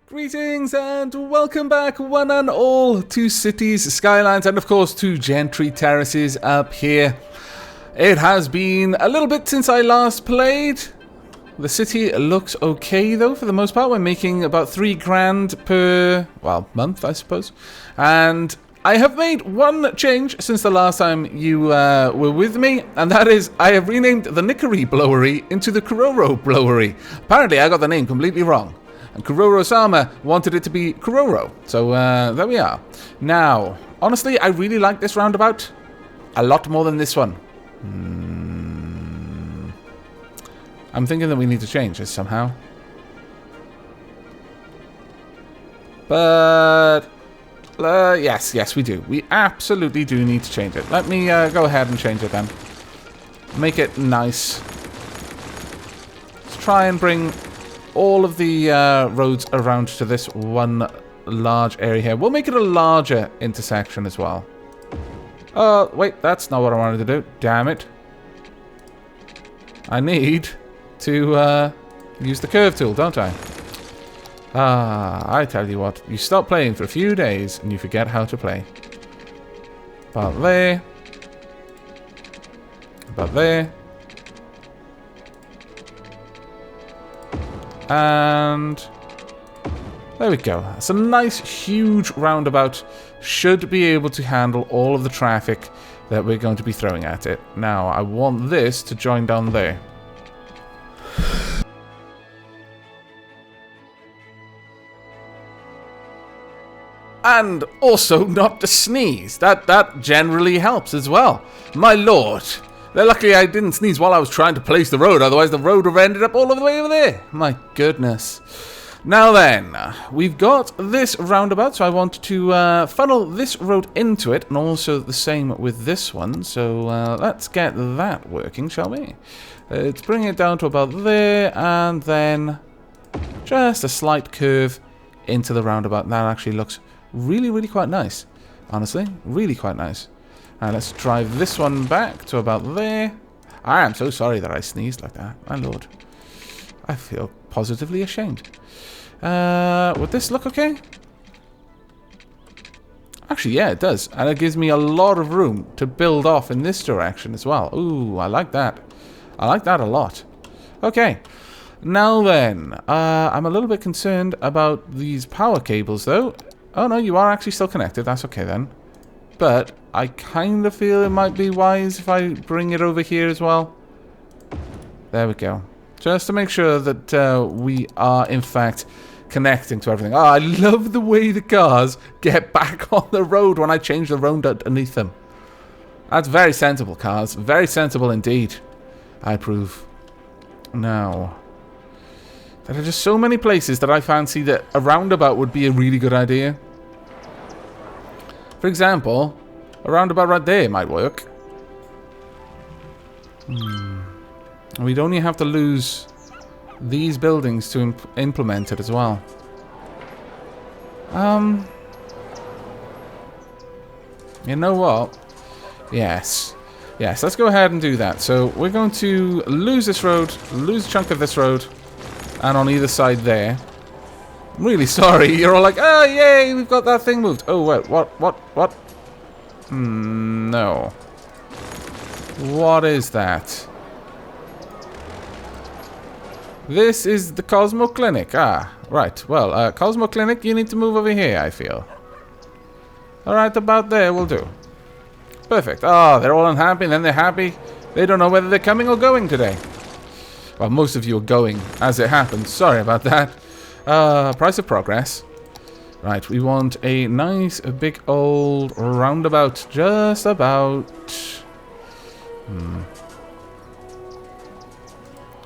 Greetings and welcome back one and all to Cities, Skylines and of course to Gentry Terraces up here. It has been a little bit since I last played. The city looks okay though for the most part. We're making about $3,000 per, well, month I suppose. And I have made one change since the last time you were with me, and that is I have renamed the Nickery Blowery into the Kuroro Blowery. Apparently I got the name completely wrong. And Kuroro-sama wanted it to be Kuroro. So, there we are. Now, honestly, I really like this roundabout. A lot more than this one. I'm thinking that we need to change this somehow. But, yes, we do. We absolutely do need to change it. Let me go ahead and change it then. Make it nice. Let's try and bring all of the roads around to this one large area here. We'll make it a larger intersection as well. Oh, wait, that's not what I wanted to do. Damn it. I need to use the curve tool, don't I? I tell you what. You stop playing for a few days and you forget how to play. About there. About there. And there we go. It's a nice, huge roundabout. Should be able to handle all of the traffic that we're going to be throwing at it. Now, I want this to join down there. And also not to sneeze. That generally helps as well. My lord. Luckily, I didn't sneeze while I was trying to place the road. Otherwise, the road would have ended up all of the way over there. My goodness. Now then, we've got this roundabout. So I want to funnel this road into it. And also the same with this one. So let's get that working, shall we? Let's bring it down to about there. And then just a slight curve into the roundabout. That actually looks really, really quite nice. Honestly, really quite nice. And let's drive this one back to about there. I am so sorry that I sneezed like that. My lord. I feel positively ashamed. Would this look okay? Actually, yeah, it does. And it gives me a lot of room to build off in this direction as well. Ooh, I like that. I like that a lot. Okay. Now then, I'm a little bit concerned about these power cables, though. Oh, no, you are actually still connected. That's okay, then. But I kind of feel it might be wise if I bring it over here as well. There we go. Just to make sure that we are, in fact, connecting to everything. Oh, I love the way the cars get back on the road when I change the road underneath them. That's very sensible, cars. Very sensible indeed. I approve. Now, there are just so many places that I fancy that a roundabout would be a really good idea. For example, a roundabout right there might work. We'd only have to lose these buildings to implement it as well. You know what? Yes. Yes, let's go ahead and do that. So we're going to lose this road, lose a chunk of this road, and on either side there. I'm really sorry. You're all like, oh, yay, we've got that thing moved. Oh, wait, what? No. What is that? This is the Cosmo Clinic. Ah, right. Well, Cosmo Clinic, you need to move over here, I feel. Alright, about there will do. Perfect. Oh, they're all unhappy, and then they're happy. They don't know whether they're coming or going today. Well, most of you are going, as it happens. Sorry about that. Price of progress. Right, we want a nice, big old roundabout. Just about.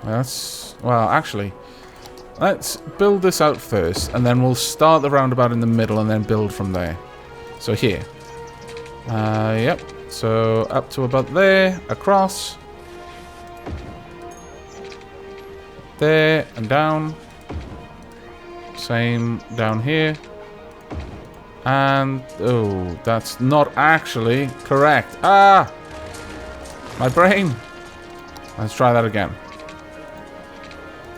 That's... Well, actually, let's build this out first, and then we'll start the roundabout in the middle and then build from there. So here. Yep. So up to about there, across. There, and down. Same down here. And, oh, that's not actually correct. Ah! My brain. Let's try that again.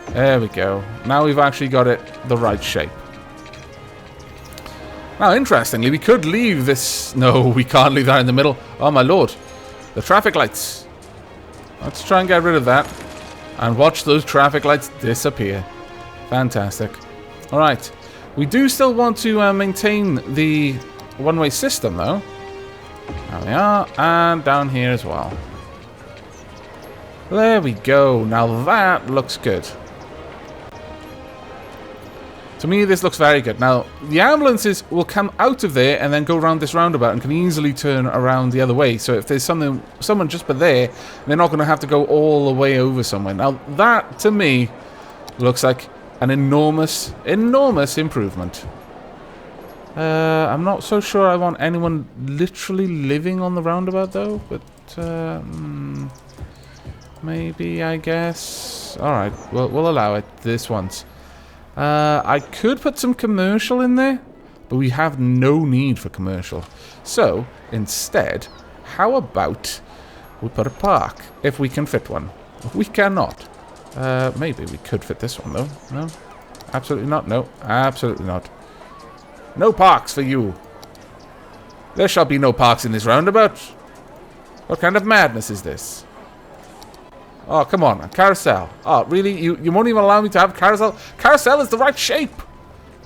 There we go. Now we've actually got it the right shape. Now, interestingly, we could leave this... No, we can't leave that in the middle. Oh, my lord. The traffic lights. Let's try and get rid of that. And watch those traffic lights disappear. Fantastic. Alright. We do still want to maintain the one-way system, though. There we are. And down here as well. There we go. Now that looks good. To me, this looks very good. Now, the ambulances will come out of there and then go around this roundabout and can easily turn around the other way. So if there's someone just by there, they're not going to have to go all the way over somewhere. Now, that, to me, looks like an enormous, enormous improvement. I'm not so sure I want anyone literally living on the roundabout, though. But, maybe, I guess. Alright, we'll allow it this once. I could put some commercial in there, but we have no need for commercial. So, instead, how about we put a park, if we can fit one. If we cannot, maybe we could fit this one, though. No? Absolutely not. No, absolutely not. No parks for you. There shall be no parks in this roundabout. What kind of madness is this? Oh, come on. A carousel. Oh, really? You won't even allow me to have carousel? Carousel is the right shape.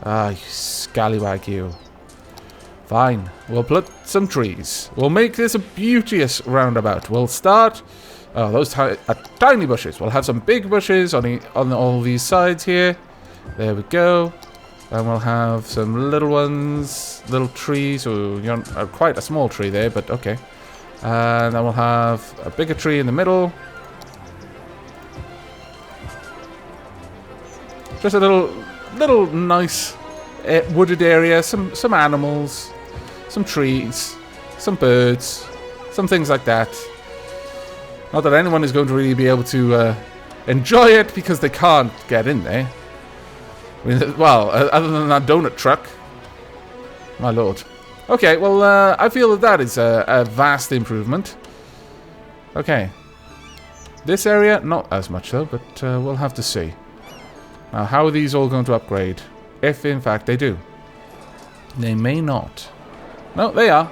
Ah, you scallywag, you. Fine. We'll put some trees. We'll make this a beauteous roundabout. We'll start... Oh, those tiny bushes. We'll have some big bushes on all these sides here. There we go. And we'll have some little ones. Little trees. Oh, you're quite a small tree there, but okay. And then we'll have a bigger tree in the middle. Just a little nice wooded area, some animals, some trees, some birds, some things like that. Not that anyone is going to really be able to enjoy it because they can't get in there. I mean, well, other than that donut truck. My lord. Okay, well, I feel that is a vast improvement. Okay. This area, not as much though, but we'll have to see. Now, how are these all going to upgrade? If, in fact, they do. They may not. No, they are.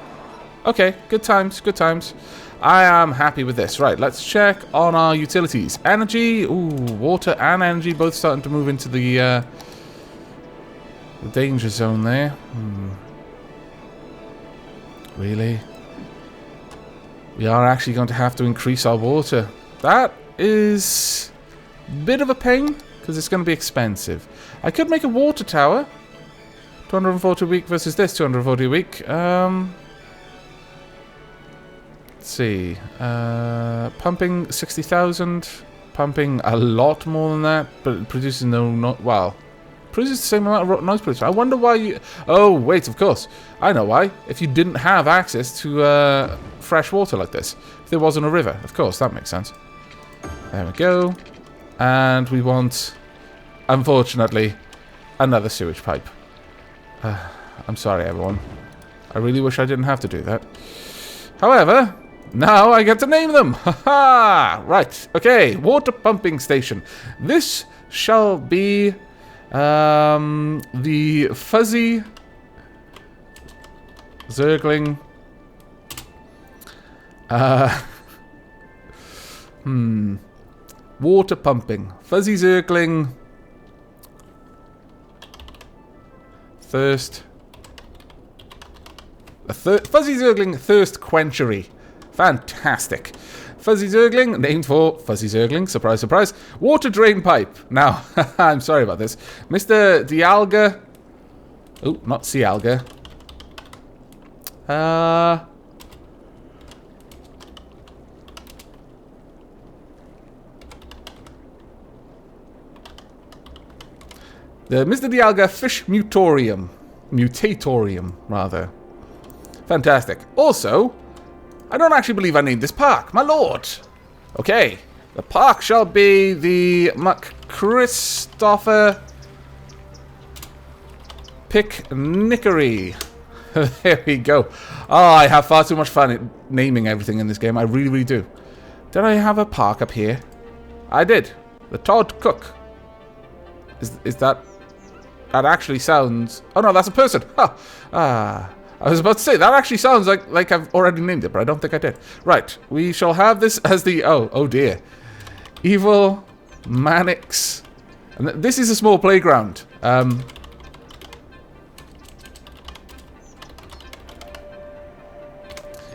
Okay, good times, good times. I am happy with this. Right, let's check on our utilities. Energy, ooh, water and energy both starting to move into the danger zone there. Really? We are actually going to have to increase our water. That is a bit of a pain. Because it's going to be expensive. I could make a water tower. 240 a week versus this 240 a week. Let's see. Pumping 60,000. Pumping a lot more than that. But it produces well. Produces the same amount of noise pollution. I wonder why you... Oh, wait, of course. I know why. If you didn't have access to fresh water like this. If there wasn't a river. Of course, that makes sense. There we go. And we want, unfortunately, another sewage pipe. I'm sorry, everyone. I really wish I didn't have to do that. However, now I get to name them. Ha-ha! Right. Okay. Water pumping station. This shall be the fuzzy zergling. Water pumping. Fuzzy zergling. Thirst. Fuzzy zergling thirst quenchery. Fantastic. Fuzzy zergling, named for Fuzzy zergling. Surprise, surprise. Water drain pipe. Now, I'm sorry about this. Mr. Dialga. Oh, not Cialga. The Mr. Dialga Fish Mutatorium. Mutatorium, rather. Fantastic. Also, I don't actually believe I named this park. My lord. Okay. The park shall be the McChristopher Picnickery. There we go. Oh, I have far too much fun naming everything in this game. I really, really do. Did I have a park up here? I did. The Todd Cook. Is that... That actually sounds... Oh, no, that's a person. Huh. I was about to say, that actually sounds like I've already named it, but I don't think I did. Right, we shall have this as the... Oh dear. Evil Mannix. And this is a small playground.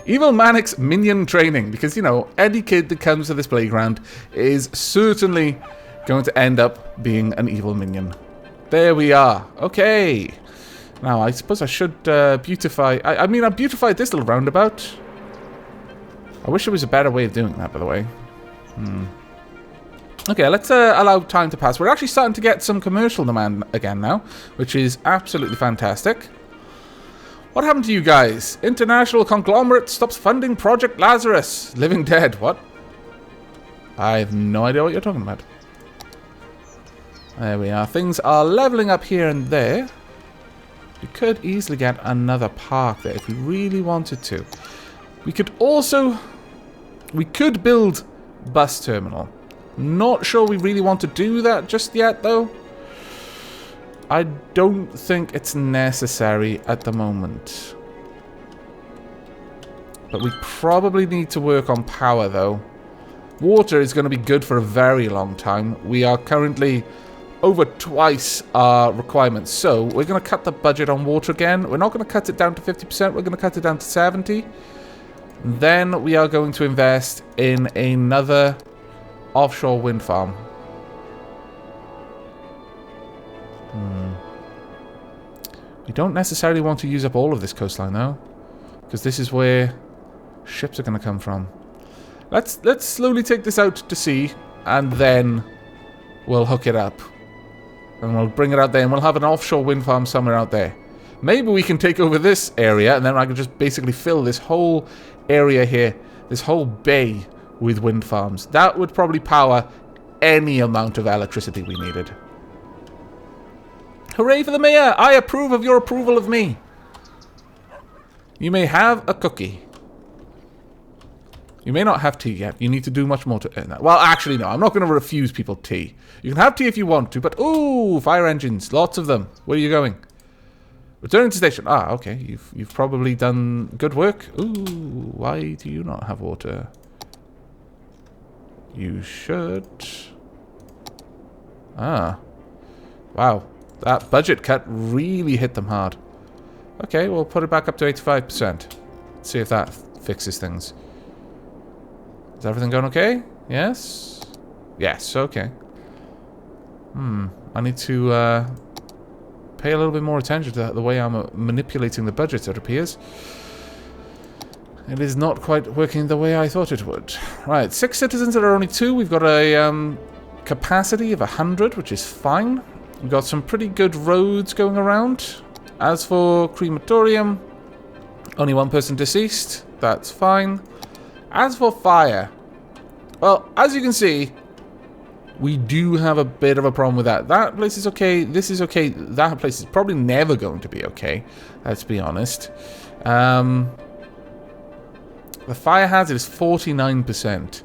Evil Mannix minion training. Because, you know, any kid that comes to this playground is certainly going to end up being an evil minion. There we are. Okay. Now, I suppose I should beautify... I mean, I beautified this little roundabout. I wish there was a better way of doing that, by the way. Okay, let's allow time to pass. We're actually starting to get some commercial demand again now, which is absolutely fantastic. What happened to you guys? International conglomerate stops funding Project Lazarus. Living Dead. What? I have no idea what you're talking about. There we are. Things are leveling up here and there. We could easily get another park there if we really wanted to. We could also... We could build bus terminal. Not sure we really want to do that just yet, though. I don't think it's necessary at the moment. But we probably need to work on power, though. Water is going to be good for a very long time. We are currently over twice our requirements. So we're going to cut the budget on water again. We're not going to cut it down to 50%. We're going to cut it down to 70%. Then we are going to invest in another offshore wind farm. We don't necessarily want to use up all of this coastline, though, because this is where ships are going to come from. Let's slowly take this out to sea, and then we'll hook it up. And we'll bring it out there, and we'll have an offshore wind farm somewhere out there. Maybe we can take over this area, and then I can just basically fill this whole area here, this whole bay, with wind farms. That would probably power any amount of electricity we needed. Hooray for the mayor! I approve of your approval of me. You may have a cookie. You may not have tea yet. You need to do much more to earn that. Well, actually, no. I'm not going to refuse people tea. You can have tea if you want to, but... Ooh, fire engines. Lots of them. Where are you going? Returning to station. Ah, okay. You've probably done good work. Ooh, why do you not have water? You should. Ah. Wow. That budget cut really hit them hard. Okay, we'll put it back up to 85%. Let's see if that fixes things. Is everything going okay? Yes? Yes, okay. I need to pay a little bit more attention to the way I'm manipulating the budget, it appears. It is not quite working the way I thought it would. Right, 6 citizens that are only 2. We've got a capacity of 100, which is fine. We've got some pretty good roads going around. As for crematorium, only 1 person deceased. That's fine. As for fire, well, as you can see, we do have a bit of a problem with that. That place is okay. This is okay. That place is probably never going to be okay. Let's be honest. The fire hazard is 49%.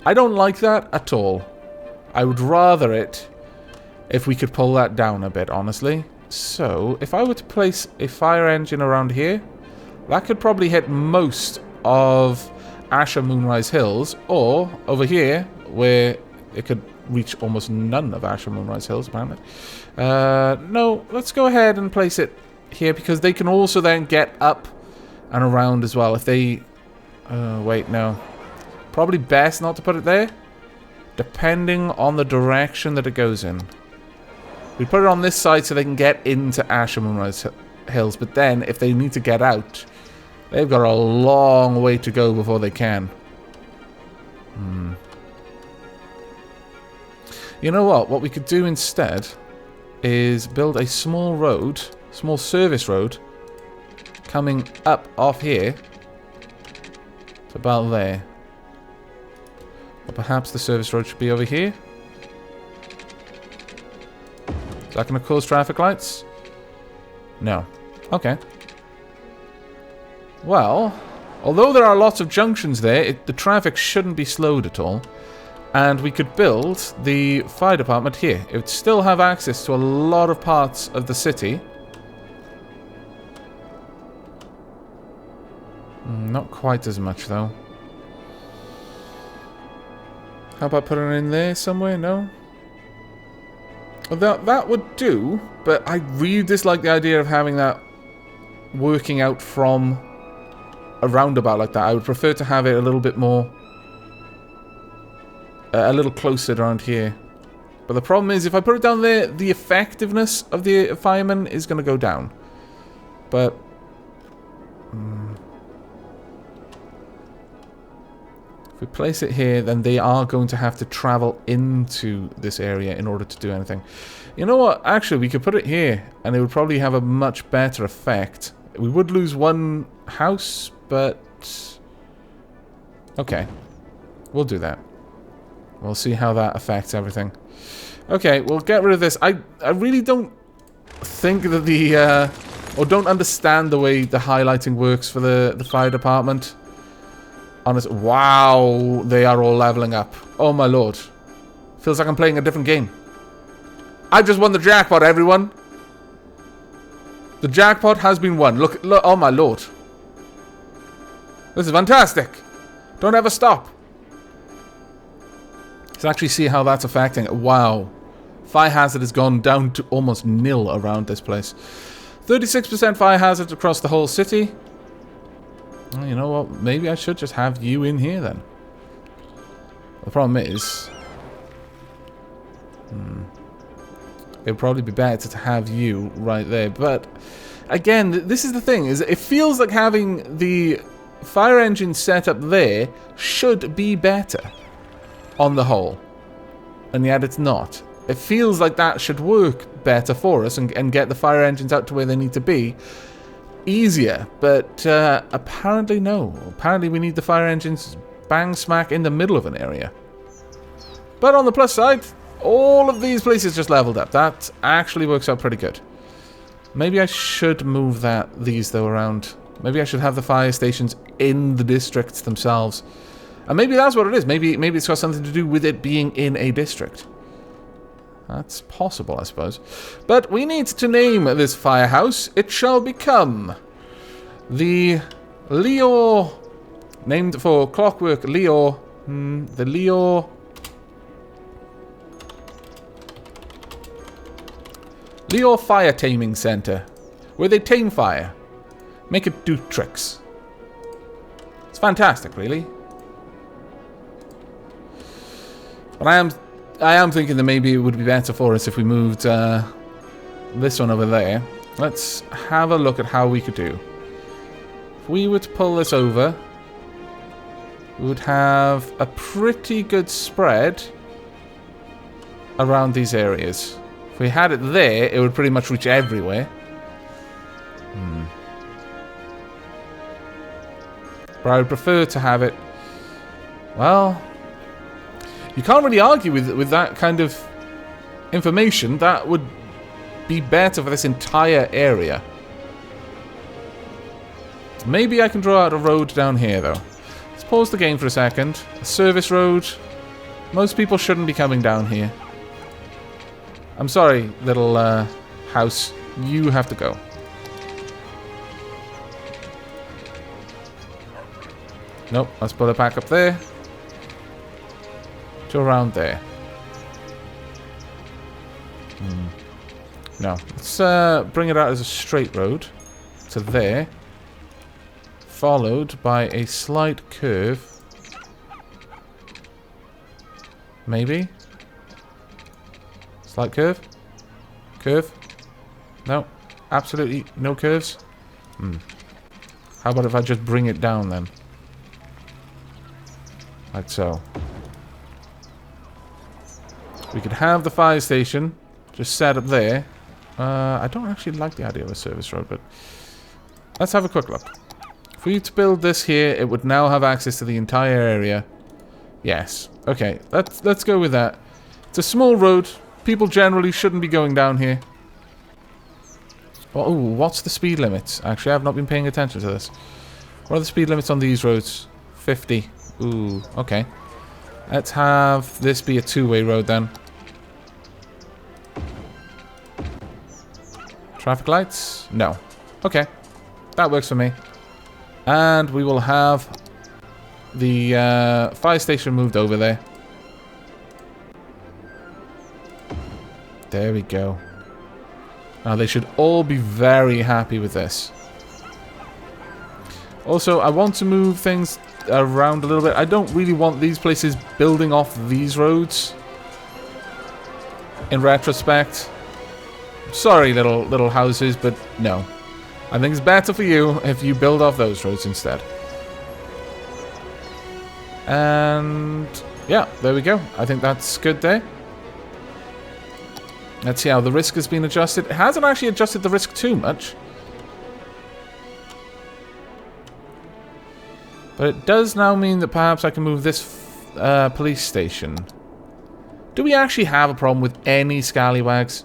I don't like that at all. I would rather it if we could pull that down a bit, honestly. So, if I were to place a fire engine around here, that could probably hit most of Asher Moonrise Hills, or over here, where it could reach almost none of Asher Moonrise Hills, apparently. No, let's go ahead and place it here, because they can also then get up and around as well. If they... wait, no. Probably best not to put it there, depending on the direction that it goes in. We put it on this side so they can get into Asher Moonrise Hills, but then if they need to get out, they've got a long way to go before they can. You know what? What we could do instead is build a small road, small service road, coming up off here to about there. Or perhaps the service road should be over here. Is that going to cause traffic lights? No. Okay. Well, although there are lots of junctions there, the traffic shouldn't be slowed at all. And we could build the fire department here. It would still have access to a lot of parts of the city. Not quite as much, though. How about putting it in there somewhere? No? Well, that would do, but I really dislike the idea of having that working out from a roundabout like that. I would prefer to have it a little bit more... a little closer around here. But the problem is, if I put it down there, the effectiveness of the firemen is going to go down. But... if we place it here, then they are going to have to travel into this area in order to do anything. You know what? Actually, we could put it here, and it would probably have a much better effect. We would lose one house, but... okay. We'll do that. We'll see how that affects everything. Okay, we'll get rid of this. I really don't think that the... or don't understand the way the highlighting works for the fire department. Honest, wow, they are all leveling up. Oh my lord. Feels like I'm playing a different game. I just won the jackpot, everyone. The jackpot has been won. Look, oh my lord. This is fantastic. Don't ever stop. Let's actually see how that's affecting it. Wow. Fire hazard has gone down to almost nil around this place. 36% fire hazard across the whole city. Well, you know what? Maybe I should just have you in here then. The problem is... it would probably be better to have you right there. But, again, this is the thing. Is it feels like having the fire engine set up there should be better on the whole. And yet it's not. It feels like that should work better for us and get the fire engines out to where they need to be easier, but apparently no. Apparently we need the fire engines bang smack in the middle of an area. But on the plus side, all of these places just leveled up. That actually works out pretty good. Maybe I should move these though around. Maybe I should have the fire stations in the districts themselves. And maybe that's what it is. Maybe it's got something to do with it being in a district. That's possible, I suppose. But we need to name this firehouse. It shall become the Leo... named for Clockwork Leo... the Leo... Leo Fire Taming Center. Where they tame fire. Make it do tricks. It's fantastic, really. But I am thinking that maybe it would be better for us if we moved this one over there. Let's have a look at how we could do. If we were to pull this over, we would have a pretty good spread around these areas. If we had it there, it would pretty much reach everywhere. But I would prefer to have it... well... you can't really argue with that kind of information. That would be better for this entire area. Maybe I can draw out a road down here, though. Let's pause the game for a second. A service road. Most people shouldn't be coming down here. I'm sorry, little house. You have to go. Nope, let's put it back up there. To around there. No, let's bring it out as a straight road to there, followed by a slight curve. Maybe? Slight curve? Curve? No, absolutely no curves. How about if I just bring it down then? Like so. We could have the fire station just set up there. I don't actually like the idea of a service road, but let's have a quick look. If we were to build this here, it would now have access to the entire area. Yes. Okay, let's go with that. It's a small road. People generally shouldn't be going down here. Oh, what's the speed limits? Actually, I have not been paying attention to this. What are the speed limits on these roads? 50. Ooh, okay. Let's have this be a two-way road then. Traffic lights? No. Okay. That works for me. And we will have the fire station moved over there. There we go. Now they should all be very happy with this. Also, I want to move things around a little bit. I don't really want these places building off these roads. In retrospect. Sorry, little houses, but no. I think it's better for you if you build off those roads instead. And yeah, there we go. I think that's good there. Let's see how the risk has been adjusted. It hasn't actually adjusted the risk too much. But it does now mean that perhaps I can move this police station. Do we actually have a problem with any scallywags?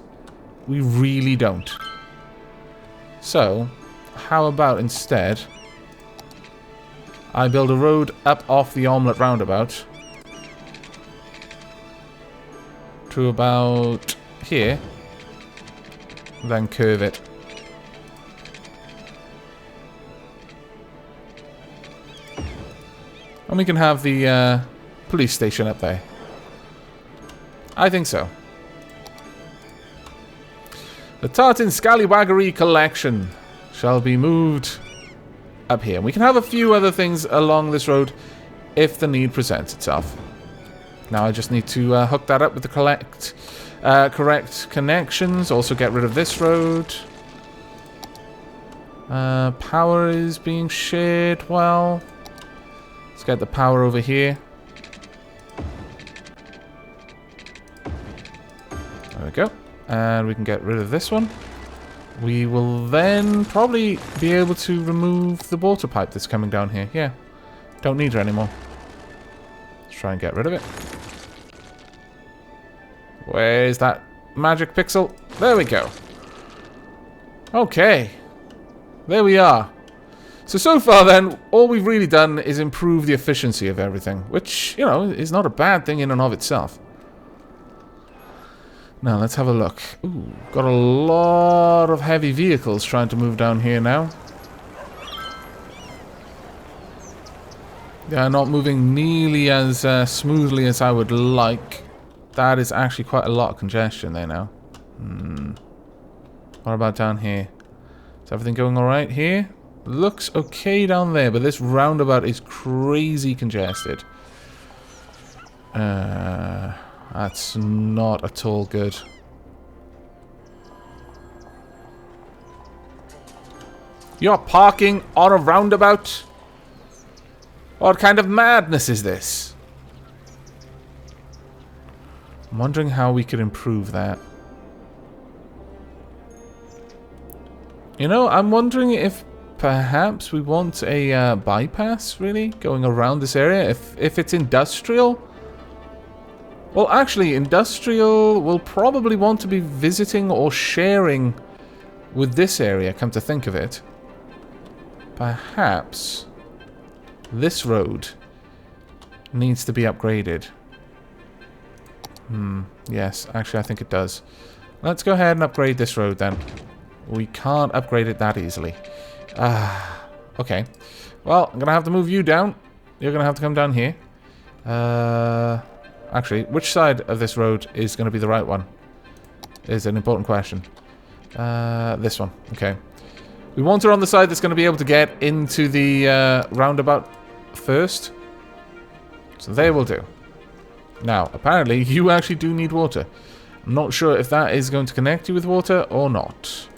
We really don't. So, how about instead I build a road up off the Omelette roundabout to about here, then curve it. And we can have the police station up there. I think so. The Tartan Scallywaggery collection shall be moved up here. We can have a few other things along this road if the need presents itself. Now I just need to hook that up with the correct connections. Also get rid of this road. Power is being shared well. Let's get the power over here. There we go. And we can get rid of this one. We will then probably be able to remove the water pipe that's coming down here. Yeah, don't need her anymore. Let's try and get rid of it. Where's that magic pixel? There we go. Okay. There we are. So far then, all we've really done is improve the efficiency of everything, which, you know, is not a bad thing in and of itself. Now, let's have a look. Ooh, got a lot of heavy vehicles trying to move down here now. They are not moving nearly as smoothly as I would like. That is actually quite a lot of congestion there now. What about down here? Is everything going alright here? Looks okay down there, but this roundabout is crazy congested. That's not at all good. You're parking on a roundabout? What kind of madness is this? I'm wondering how we could improve that. You know, I'm wondering if perhaps we want a bypass, really, going around this area. If it's industrial... Well, actually, industrial will probably want to be visiting or sharing with this area, come to think of it. Perhaps this road needs to be upgraded. Yes, actually, I think it does. Let's go ahead and upgrade this road then. We can't upgrade it that easily. Okay. Well, I'm going to have to move you down. You're going to have to come down here. Actually, which side of this road is going to be the right one? Is an important question. This one. Okay. We want her on the side that's going to be able to get into the roundabout first. So there will do. Now, apparently, you actually do need water. I'm not sure if that is going to connect you with water or not.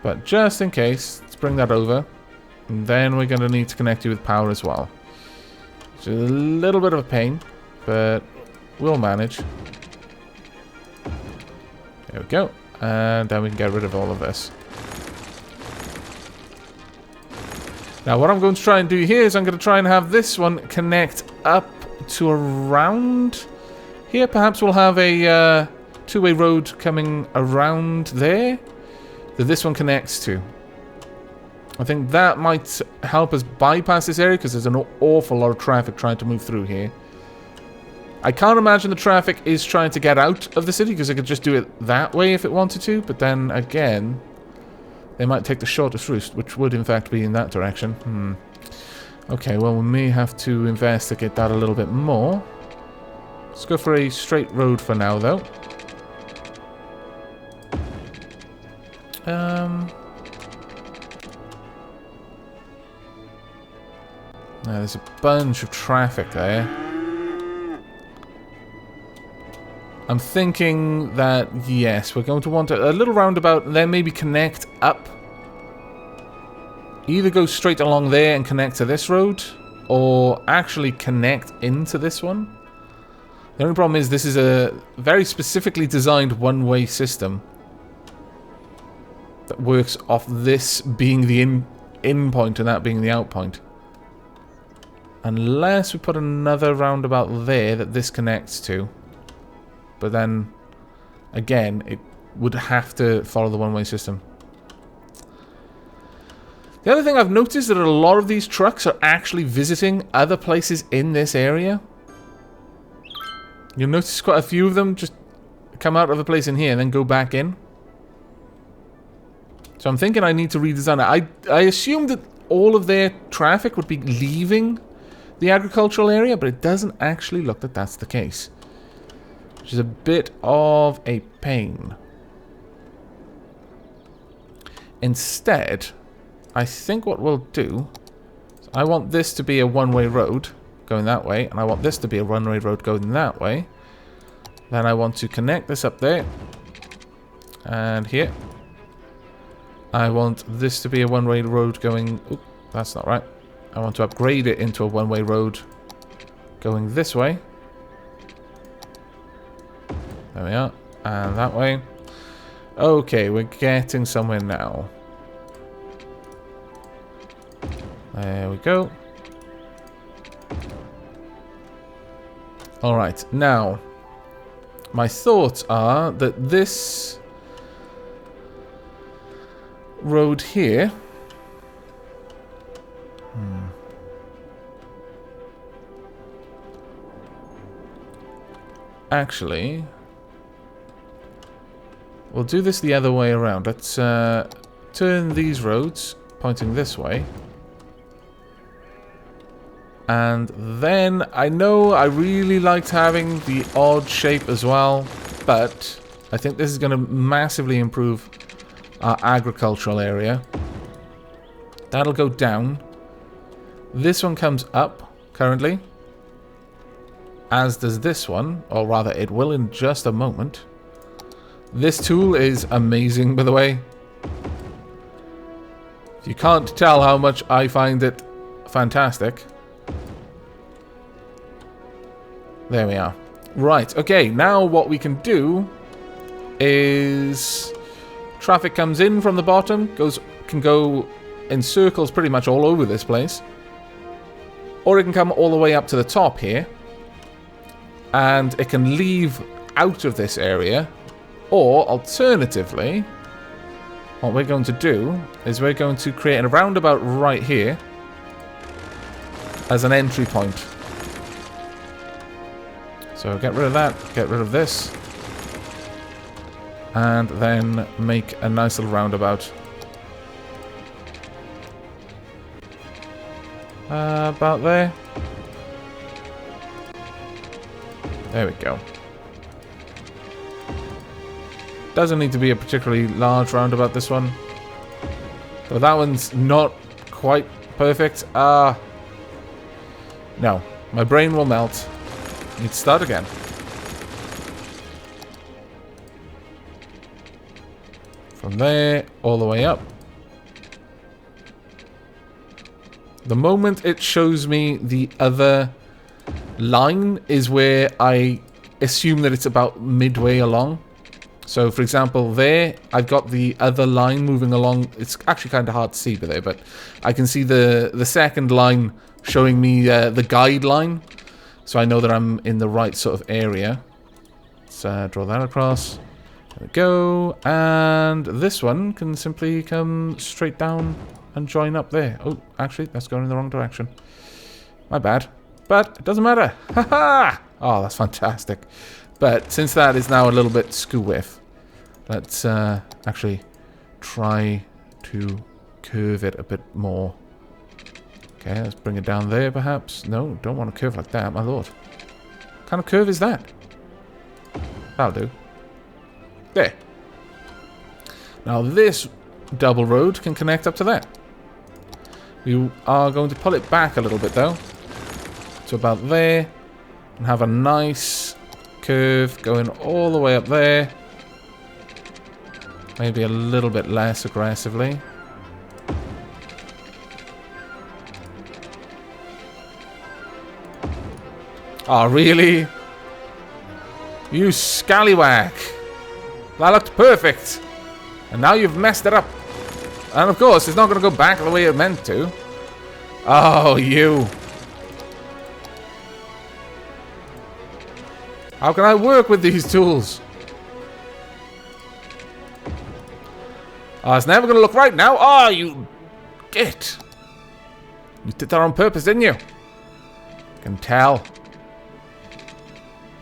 But just in case, let's bring that over. And then we're going to need to connect you with power as well. It's a little bit of a pain, but we'll manage. There we go. And then we can get rid of all of this. Now what I'm going to try and do here is I'm going to try and have this one connect up to around here. Perhaps we'll have a two-way road coming around there that this one connects to. I think that might help us bypass this area because there's an awful lot of traffic trying to move through here. I can't imagine the traffic is trying to get out of the city, because it could just do it that way if it wanted to. But then, again, they might take the shortest route, which would, in fact, be in that direction. Okay, well, we may have to investigate that a little bit more. Let's go for a straight road for now, though. There's a bunch of traffic there. I'm thinking that, yes, we're going to want a little roundabout, and then maybe connect up. Either go straight along there and connect to this road, or actually connect into this one. The only problem is this is a very specifically designed one-way system that works off this being the in point and that being the out point. Unless we put another roundabout there that this connects to. But then, again, it would have to follow the one-way system. The other thing I've noticed is that a lot of these trucks are actually visiting other places in this area. You'll notice quite a few of them just come out of a place in here and then go back in. So I'm thinking I need to redesign it. I assumed that all of their traffic would be leaving the agricultural area, but it doesn't actually look that that's the case. Which is a bit of a pain. Instead, I think what we'll do is I want this to be a one-way road going that way, and I want this to be a one-way road going that way. Then I want to connect this up there and here. I want this to be a one-way road going... Oop, that's not right. I want to upgrade it into a one-way road going this way. There we are. And that way. Okay, we're getting somewhere now. There we go. Alright, now, my thoughts are that this road here... Actually, we'll do this the other way around. Let's turn these roads pointing this way. And then, I know I really liked having the odd shape as well, but I think this is going to massively improve our agricultural area. That'll go down. This one comes up, currently. As does this one, or rather it will in just a moment. This tool is amazing, by the way. You can't tell how much I find it fantastic. There we are. Right, okay, now what we can do is traffic comes in from the bottom, can go in circles pretty much all over this place. Or it can come all the way up to the top here. And it can leave out of this area. Or, alternatively, what we're going to do is we're going to create a roundabout right here as an entry point. So get rid of that, get rid of this. And then make a nice little roundabout. About there. There we go. Doesn't need to be a particularly large roundabout, this one. But that one's not quite perfect. No. My brain will melt. Need to start again. From there, all the way up. The moment it shows me the other line is where I assume that it's about midway along. So, for example, there, I've got the other line moving along. It's actually kind of hard to see there, but I can see the second line showing me the guideline. So I know that I'm in the right sort of area. Let's draw that across. There we go. And this one can simply come straight down and join up there. Oh, actually, that's going in the wrong direction. My bad. but it doesn't matter. Ha-ha! Oh, that's fantastic. But since that is now a little bit skew-whiff, let's actually try to curve it a bit more. Okay, let's bring it down there, perhaps. No, don't want to curve like that, my lord. What kind of curve is that? That'll do. There. Now this double road can connect up to that. We are going to pull it back a little bit, though. To about there. And have a nice curve going all the way up there. Maybe a little bit less aggressively. Oh, really? You scallywag. That looked perfect. And now you've messed it up. And of course, it's not going to go back the way it meant to. Oh, you. How can I work with these tools? Oh, it's never going to look right now. Oh, you git. You did that on purpose, didn't you? I can tell.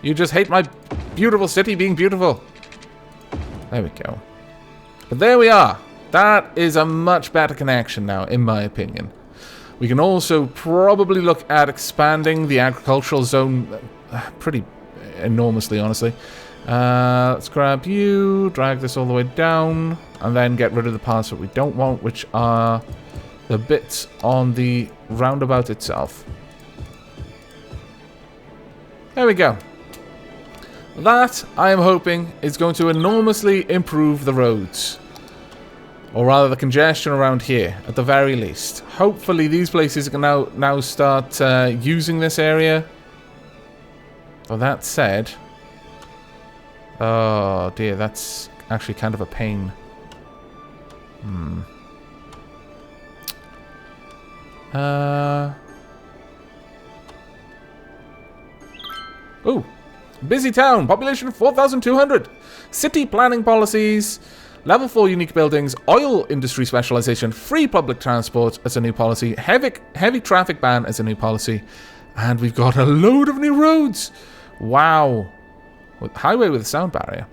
You just hate my beautiful city being beautiful. There we go. But there we are. That is a much better connection now, in my opinion. We can also probably look at expanding the agricultural zone pretty enormously, honestly. Let's grab you, drag this all the way down, and then get rid of the parts that we don't want, which are the bits on the roundabout itself. There we go. That, I am hoping, is going to enormously improve the roads. Or rather, the congestion around here, at the very least. Hopefully, these places can now start using this area. Well, that said... Oh, dear, that's actually kind of a pain. Ooh. Busy town, population 4,200. City planning policies, level 4 unique buildings, oil industry specialization, free public transport as a new policy, heavy traffic ban as a new policy, and we've got a load of new roads. Wow. Highway with a sound barrier.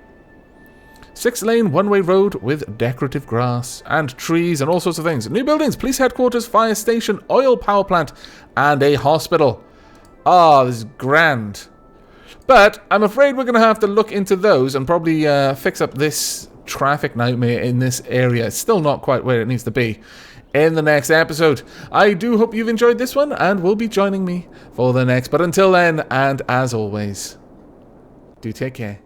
6-lane one-way road with decorative grass and trees and all sorts of things. New buildings, police headquarters, fire station, oil power plant, and a hospital. Ah, this is grand. But I'm afraid we're going to have to look into those and probably fix up this traffic nightmare in this area. It's still not quite where it needs to be in the next episode. I do hope you've enjoyed this one and will be joining me for the next. But until then, and as always, do take care.